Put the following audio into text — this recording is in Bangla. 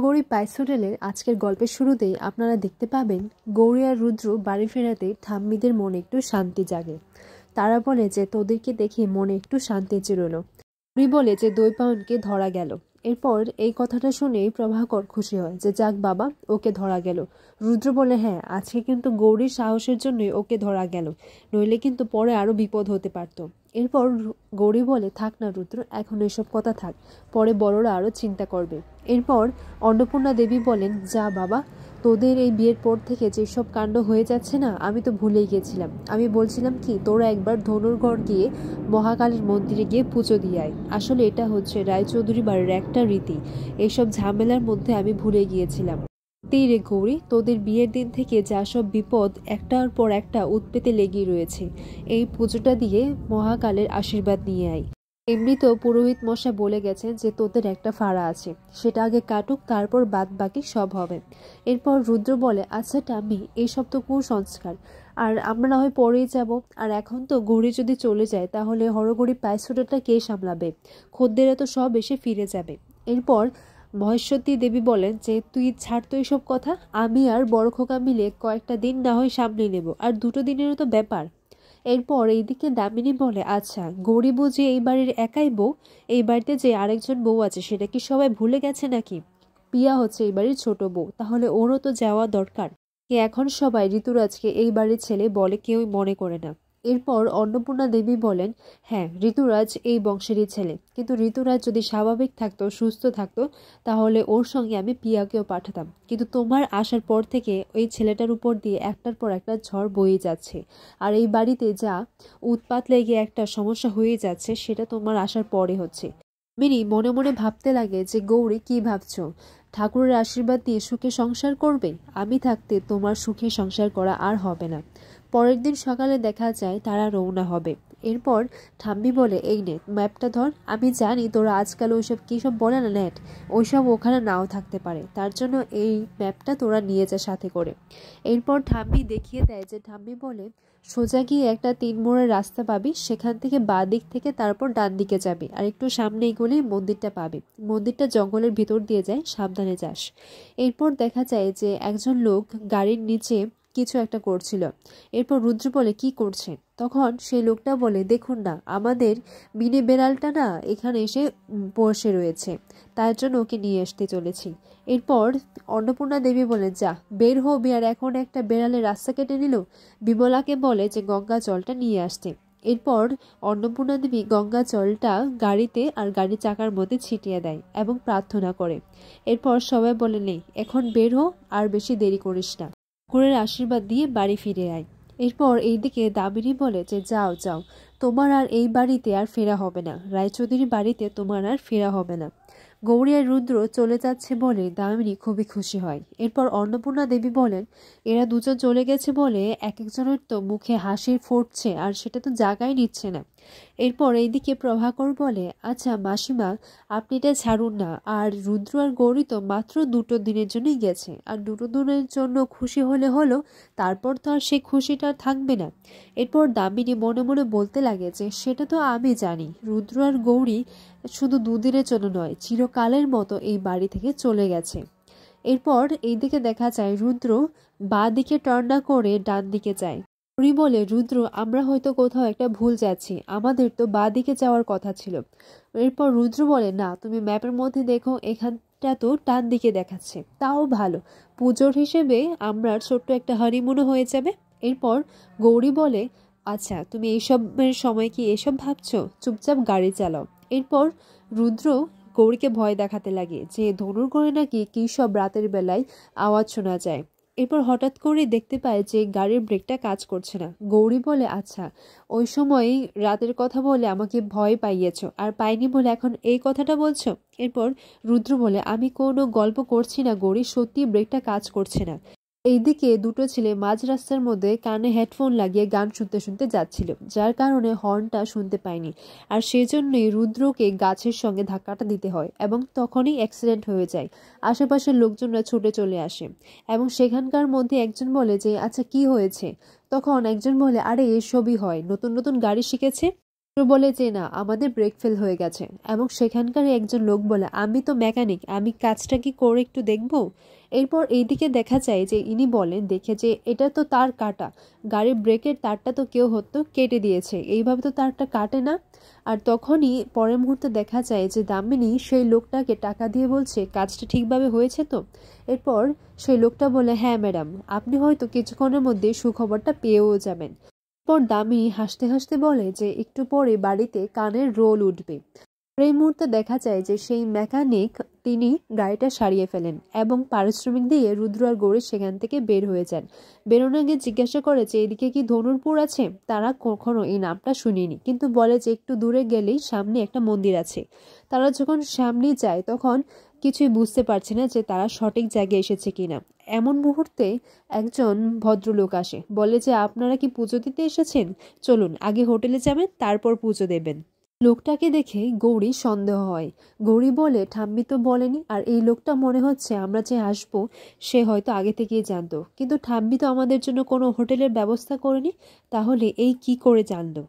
গৌরী পাইস হোটেলের আজকের গল্পের শুরুতেই আপনারা দেখতে পাবেন গৌরী আর রুদ্র বাড়ি ফেরাতে ঠাম্মিদের মনে একটু শান্তি জাগে। তারা বলে যে তোদেরকে দেখে মনে একটু শান্তি চিরল। গৌরী বলে যে 2 পাউন্ডকে ধরা গেল। এরপর এই কথাটা শুনেই প্রভাকর খুশি হয় যে যাক বাবা, ওকে ধরা গেল। রুদ্র বলে হ্যাঁ, আজকে কিন্তু গৌরীর সাহসের জন্যই ওকে ধরা গেল, নইলে কিন্তু পরে আরো বিপদ হতে পারত। এরপর গৌরী বলে থাক না রুদ্র, এখন এসব কথা থাক, পরে বড়রা আরো চিন্তা করবে। এরপর অন্নপূর্ণা দেবী বলেন যা বাবা, তোদের এই বিয়ের পর থেকে যেসব কাণ্ড হয়ে যাচ্ছে না, আমি তো ভুলেই গেছিলাম। আমি বলছিলাম কি তোরা একবার ধনুরগড় গিয়ে মহাকালীর মন্দিরে গিয়ে পুজো দিয়ে আয়। আসলে এটা হচ্ছে রায়চৌধুরী বাড়ির একটা রীতি। এইসব ঝামেলার মধ্যে আমি ভুলে গিয়েছিলাম। সত্যিই রে গৌরী, তোদের বিয়ের দিন থেকে যা সব বিপদ একটার পর একটা উৎপেতে লেগেই রয়েছে, এই পুজোটা দিয়ে মহাকালের আশীর্বাদ নিয়ে আয়। এমনিতেও পুরোহিত মশাই বলে গেছেন যে তোদের একটা ফাড়া আছে, সেটা আগে কাটুক, তারপর বাদ বাকি সব হবে। এরপর রুদ্র বলে আচ্ছা টাম্মি, এইসব তো কুসংস্কার, আর আমরা না হয় পরেই যাব। আর এখন তো গৌরী যদি চলে যায় তাহলে হরগৌরী পাইস হোটেলটা কে সামলাবে? খদ্দেরা তো সব এসে ফিরে যাবে। এরপর মহেশ্বতী দেবী বলেন যে তুই ছাড় তো এইসব কথা, আমি আর বড় খোকা মিলে কয়েকটা দিন না হয় সামলে নেব, আর 2 দিনেরও তো ব্যাপার। এরপর এইদিকে দামিনী বলে আচ্ছা গৌরী বুঝি এই বাড়ির একাই বউ? এই বাড়িতে যে আরেকজন বউ আছে সেটা কি সবাই ভুলে গেছে নাকি? পিয়া হচ্ছে এই বাড়ির ছোট বউ, তাহলে ওরও তো যাওয়া দরকার। এখন সবাই ঋতুরাজকে এই বাড়ির ছেলে বলে, কেউই মনে করে না। এরপর অন্নপূর্ণা দেবী বলেন হ্যাঁ, ঋতুরাজ এই বংশেরই ছেলে, কিন্তু ঋতুরাজ যদি স্বাভাবিক থাকতো, সুস্থ থাকতো, তাহলে ওর সঙ্গে আমি পিয়াকেও পাঠাতাম। কিন্তু তোমার আসার পর থেকে ওই ছেলেটার উপর দিয়ে একটার পর একটা ঝড় বয়ে যাচ্ছে, আর এই বাড়িতে যা উৎপাত লেগে একটা সমস্যা হয়ে যাচ্ছে সেটা তোমার আসার পরে হচ্ছে। মিনি মনে মনে ভাবতে লাগে যে গৌরী কি ভাবছো? ঠাকুরের আশীর্বাদ দিয়ে সুখে সংসার করবে? আমি থাকতে তোমার সুখে সংসার করা আর হবে না। পরের দিন সকালে দেখা যায় তারা রওনা হবে। এরপর ঠাম্মি বলে এই নে ম্যাপটা ধর, আমি জানি তোরা আজকাল ওইসব কী সব বলে না নেট, ওইসব ওখানে নাও থাকতে পারে, তার জন্য এই ম্যাপটা তোরা নিয়ে যা সাথে করে। এরপর ঠাম্মি দেখিয়ে দেয় যে ঠাম্মি বলে সোজা গিয়ে একটা 3 মোড়ের রাস্তা পাবি, সেখান থেকে বাঁ দিক থেকে তারপর ডান দিকে যাবি, আর একটু সামনে এগোলেই মন্দিরটা পাবি। মন্দিরটা জঙ্গলের ভিতর দিয়ে যায়, সাবধানে যাস। এরপর দেখা যায় যে একজন লোক গাড়ির নিচে কিছু একটা করছিল। এরপর রুদ্র বলে কি করছে? তখন সেই লোকটা বলে দেখুন না, আমাদের মিনি বেড়ালটা না এখানে এসে বসে রয়েছে, তার জন্য ওকে নিয়ে আসতে চলেছি। এরপর অন্নপূর্ণা দেবী বলে যা বের হবি, আর এখন একটা বেড়ালের রাস্তা কেটে নিল। বিমলাকে বলে যে গঙ্গা জলটা নিয়ে আসতে। এরপর অন্নপূর্ণা দেবী গঙ্গা জলটা গাড়িতে আর গাড়ির চাকার মধ্যে ছিটিয়ে দেয় এবং প্রার্থনা করে। এরপর সবাই বলে নেই এখন বের হো, আর বেশি দেরি করিস না, ঠাকুরের আশীর্বাদ দিয়ে বাড়ি ফিরে আয়। এরপর এইদিকে দামিনী বলে যে যাও যাও, তোমার আর এই বাড়িতে আর ফেরা হবে না, রায়চৌধুরী বাড়িতে তোমার আর ফেরা হবে না। গৌরী আর রুদ্র চলে যাচ্ছে বলে দামিনী খুবই খুশি হয়। এরপর অন্নপূর্ণা দেবী বলেন এরা দুজন চলে গেছে বলে এক একজনের তো মুখে হাসি ফুটছে, আর সেটা তো জায়গায় নিচ্ছে না। এরপর এইদিকে প্রভাকর বলে আচ্ছা মাসিমা, আপনি এটা ছাড়ুন না, আর রুদ্র আর গৌরী তো মাত্র 2 দিনের জন্যই গেছে, আর 2 দিনের জন্য খুশি হলে হলো, তারপর তো আর সেই খুশিটা থাকবে না। এরপর দামিনী মনে মনে বলতে লাগে যে সেটা তো আমি জানি, রুদ্র আর গৌরী শুধু 2 দিনের জন্য নয়, চিরকালের মতো এই বাড়ি থেকে চলে গেছে। এরপর এইদিকে দেখা যায় রুদ্র বাঁ দিকে টার্ন না করে ডান দিকে যায়। গৌরী বলে রুদ্র আমরা হয়তো কোথাও একটা ভুল যাচ্ছি, আমাদের তো বাঁ দিকে যাওয়ার কথা ছিল। এরপর রুদ্র বলে না, তুমি ম্যাপের মধ্যে দেখো, এখানটা তো ডান দিকে দেখাচ্ছে, তাও ভালো, পুজোর হিসেবে আমরা ছোট্ট একটা হানিমুনও হয়ে যাবে। এরপর গৌরী বলে আচ্ছা তুমি এইসবের সময় কি এসব ভাবছো, চুপচাপ গাড়ি চালাও। এরপর রুদ্র গৌরীকে ভয় দেখাতে লাগে যে ধনুরগড়ে নাকি কি সব রাতের বেলায় আওয়াজ শোনা যায়। এরপর হঠাৎ করে দেখতে পায় যে গাড়ির ব্রেকটা কাজ করছে না। গৌরী বলে আচ্ছা ওই সময় রাতের কথা বলে আমাকে ভয় পাইয়েছ, আর পাইনি বলে এখন এই কথাটা বলছো? এরপর রুদ্র বলে আমি কোনো গল্প করছি না গৌরী, সত্যি ব্রেকটা কাজ করছে না। এইদিকে 2 ছেলে মাঝ রাস্তার মধ্যে কানে হেডফোন লাগিয়ে গান শুনতে শুনতে যাচ্ছিল, যার কারণে হর্নটা শুনতে পায়নি, আর সেজন্যই রুদ্রকে গাছের সঙ্গে ধাক্কাটা দিতে হয় এবং তখনই অ্যাক্সিডেন্ট হয়ে যায়। আশেপাশের লোকজনরা ছুটে চলে আসে এবং সেখানকার মধ্যে একজন বলে যে আচ্ছা কি হয়েছে? তখন একজন বলে আরে এসবই হয়, নতুন নতুন গাড়ি শিখেছে। বলে যে না, আমাদের ব্রেক ফেল হয়ে গেছে। এবং সেখানকার একজন লোক বলে, আমি তো মেকানিক, আমি কাজটা কি করে একটু দেখব। এরপর এইদিকে দেখা যায় যে ইনি বলেন দেখে যে এটা তো তার কাটা, গাড়ির ব্রেকের তারটা তো কেউ হয়তো কেটে দিয়েছে, এইভাবে তো তারটা কাটে না। আর তখনই পরের মুহূর্তে দেখা যায় যে দামিনী সেই লোকটাকে টাকা দিয়ে বলছে কাজটা ঠিকভাবে হয়েছে তো। এরপর সেই লোকটা বলে, হ্যাঁ ম্যাডাম, আপনি হয়তো কিছুক্ষণের মধ্যে সুখবরটা পেয়েও যাবেন। পর দামিনী হাসতে হাসতে বলে যে একটু পরে বাড়িতে কানের রোল উঠবে। এই মুহূর্তে দেখা যায় যে সেই মেকানিক তিনি গাড়িটা সারিয়ে ফেলেন এবং পারিশ্রমিক দিয়ে রুদ্র আর গৌরী সেখান থেকে বের হয়ে যান। বেরোনোর আগে জিজ্ঞাসা করে যে এদিকে কি ধনুরপুর আছে। তারা কখনো এই নামটা শুনিনি, কিন্তু বলে যে একটু দূরে গেলেই সামনে একটা মন্দির আছে। তারা যখন সামনে যায় তখন কিছুই বুঝতে পারছে না যে তারা সঠিক জায়গায় এসেছে কিনা। এমন মুহূর্তে একজন ভদ্রলোক আসে, বলে যে আপনারা কি পুজো দিতে এসেছেন, চলুন আগে হোটেলে যাবেন, তারপর পুজো দেবেন। লোকটাকে দেখে গৌরী সন্দেহ হয়। গৌরী বলে, ঠাম্মি তো বলেনি, আর এই লোকটা মনে হচ্ছে আমরা যে আসবো সে হয়তো আগে থেকেই জানতো, কিন্তু ঠাম্মি তো আমাদের জন্য কোনো হোটেলের ব্যবস্থা করেনি, তাহলে এই কি করে জানলো।